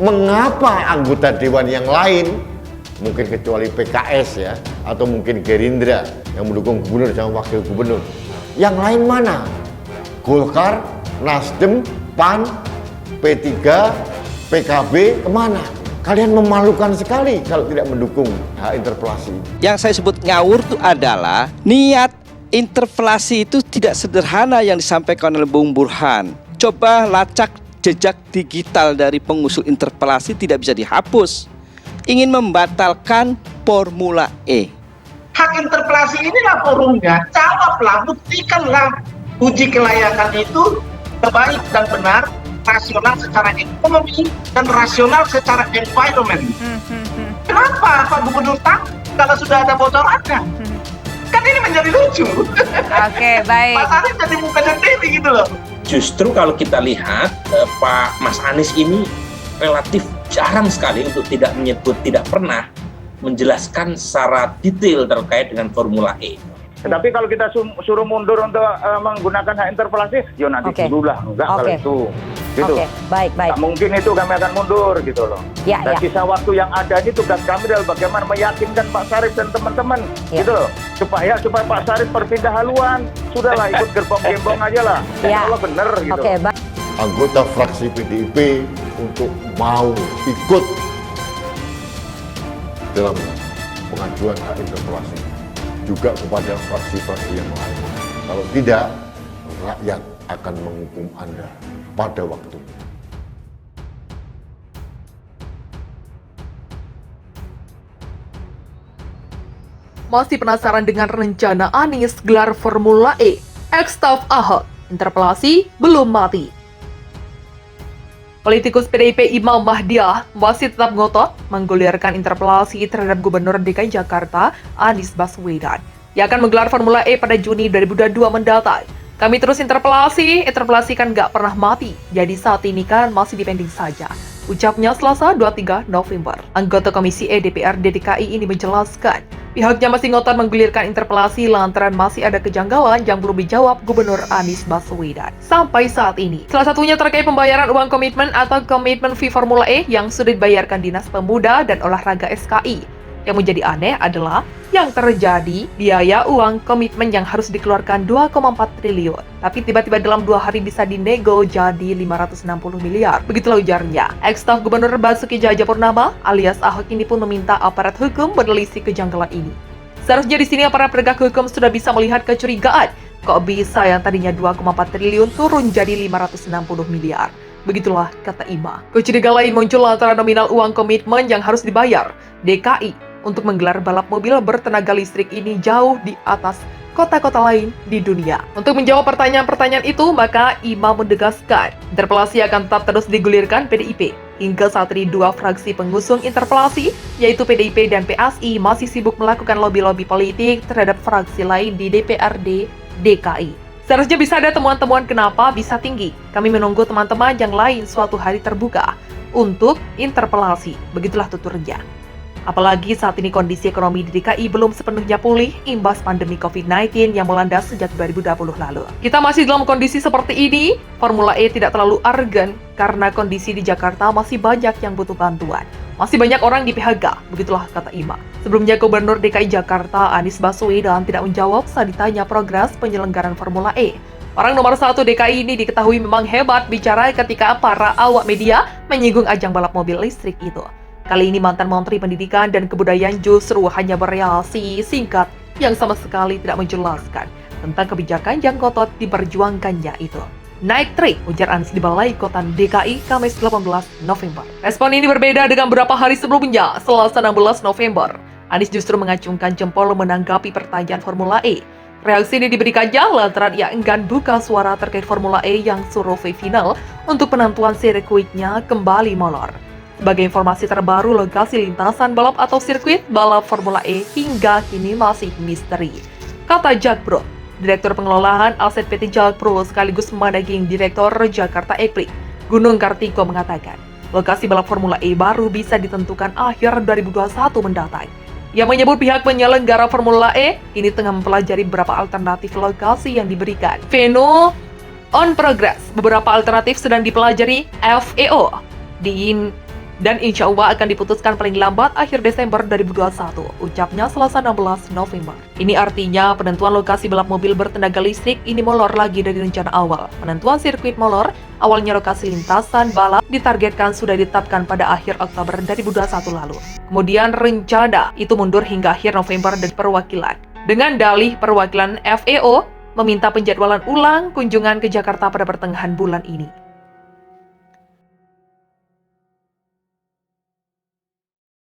Mengapa anggota dewan yang lain, mungkin kecuali PKS ya, atau mungkin Gerindra yang mendukung gubernur sama wakil gubernur, yang lain mana? Golkar, Nasdem, PAN, P3, PKB, kemana? Kalian memalukan sekali kalau tidak mendukung hak interpelasi. Yang saya sebut ngawur itu adalah niat interpelasi itu tidak sederhana yang disampaikan oleh Bung Burhan. Coba lacak jejak digital dari pengusul interpelasi tidak bisa dihapus. Ingin membatalkan Formula E. Hak interpelasi inilah forumnya, jawablah, buktikanlah uji kelayakan itu baik dan benar, rasional secara ekonomi dan rasional secara environment. Kenapa Pak Gubernur takut kalau sudah ada bocorannya? Kan ini menjadi lucu. Oke, baik. Pak Sarif jadi muka sendiri gitu loh. Justru kalau kita lihat Pak Mas Anies ini relatif jarang sekali untuk tidak menyebut, tidak pernah menjelaskan secara detail terkait dengan Formula E. Tapi kalau kita suruh mundur untuk menggunakan hak interpelasi, ya nanti dulu lah, enggak kalau itu. Gitu. Baik. Tak mungkin itu kami akan mundur gitu loh. Dan sisa waktu yang ada ini tugas kami adalah bagaimana meyakinkan Pak Sarif dan teman-teman gitu loh. Supaya Pak Sarif berpindah haluan. Sudahlah ikut gerbong gembong aja lah. Kalau bener gitu. Anggota fraksi PDIP untuk mau ikut dalam pengajuan hak interpelasi juga kepada fraksi-fraksi yang lain. Kalau tidak, rakyat akan menghukum Anda pada waktunya. Masih penasaran dengan rencana Anies gelar Formula E? Ex-staf Ahok, interpelasi belum mati. Politikus PDIP Imam Mahdiah masih tetap ngotot menggulirkan interpelasi terhadap Gubernur DKI Jakarta Anies Baswedan yang akan menggelar Formula E pada Juni 2022 mendatang. Kami terus interpelasi kan nggak pernah mati, jadi saat ini kan masih dipending saja. Ucapnya Selasa 23 November. Anggota Komisi E DPRD DKI ini menjelaskan, pihaknya masih ngotot menggulirkan interpelasi lantaran masih ada kejanggalan yang belum dijawab Gubernur Anies Baswedan sampai saat ini. Salah satunya terkait pembayaran uang komitmen atau komitmen fee Formula E yang sudah dibayarkan Dinas Pemuda dan Olahraga SKI. Yang menjadi aneh adalah yang terjadi biaya uang komitmen yang harus dikeluarkan 2,4 triliun. Tapi tiba-tiba dalam 2 hari bisa dinego jadi 560 miliar. Begitulah ujarnya. Ex-staf Gubernur Basuki Cahayapurnama alias Ahok ini pun meminta aparat hukum menelisik kejanggalan ini. Seharusnya di sini aparat penegak hukum sudah bisa melihat kecurigaan. Kok bisa yang tadinya 2,4 triliun turun jadi 560 miliar? Begitulah kata Ima. Kecurigaan lain muncul antara nominal uang komitmen yang harus dibayar DKI untuk menggelar balap mobil bertenaga listrik ini jauh di atas kota-kota lain di dunia. Untuk menjawab pertanyaan-pertanyaan itu, maka Ima menegaskan, interpelasi akan tetap terus digulirkan PDIP. Hingga saat ini 2 fraksi pengusung interpelasi, yaitu PDIP dan PSI, masih sibuk melakukan lobby-lobby politik terhadap fraksi lain di DPRD DKI. Seharusnya bisa ada temuan-temuan kenapa bisa tinggi. Kami menunggu teman-teman yang lain suatu hari terbuka untuk interpelasi. Begitulah tuturnya. Apalagi saat ini kondisi ekonomi di DKI belum sepenuhnya pulih imbas pandemi COVID-19 yang melanda sejak 2020 lalu. Kita masih dalam kondisi seperti ini, Formula E tidak terlalu argen karena kondisi di Jakarta masih banyak yang butuh bantuan. Masih banyak orang di PHK, begitulah kata Ima. Sebelumnya Gubernur DKI Jakarta Anies Baswedan tidak menjawab saat ditanya progres penyelenggaraan Formula E. Orang nomor 1 DKI ini diketahui memang hebat bicara ketika para awak media menyinggung ajang balap mobil listrik itu. Kali ini mantan Menteri Pendidikan dan Kebudayaan justru hanya bereaksi singkat yang sama sekali tidak menjelaskan tentang kebijakan yang kotot diperjuangkannya itu. Naik trik, ujar Anies di Balai Kota DKI Kamis 18 November. Respon ini berbeda dengan beberapa hari sebelumnya, Selasa 16 November. Anies justru mengacungkan jempol menanggapi pertanyaan Formula E. Reaksi ini diberikannya lantaran ia enggan buka suara terkait Formula E yang survei final untuk penentuan sirkuitnya kembali molor. Sebagai informasi terbaru, lokasi lintasan balap atau sirkuit balap Formula E hingga kini masih misteri. Kata Jakpro, Direktur Pengelolaan Aset PT Jakpro sekaligus Managing Direktur Jakarta Eklik, Gunung Kartiko mengatakan, lokasi balap Formula E baru bisa ditentukan akhir 2021 mendatang. Ia menyebut pihak penyelenggara Formula E kini tengah mempelajari beberapa alternatif lokasi yang diberikan. Veno on progress, beberapa alternatif sedang dipelajari FEO. dan insya Allah akan diputuskan paling lambat akhir Desember 2021, ucapnya Selasa 16 November. Ini artinya penentuan lokasi balap mobil bertenaga listrik ini molor lagi dari rencana awal. Penentuan sirkuit molor, awalnya lokasi lintasan balap ditargetkan sudah ditetapkan pada akhir Oktober 2021 lalu. Kemudian rencana itu mundur hingga akhir November dari perwakilan. Dengan dalih perwakilan FEO meminta penjadwalan ulang kunjungan ke Jakarta pada pertengahan bulan ini.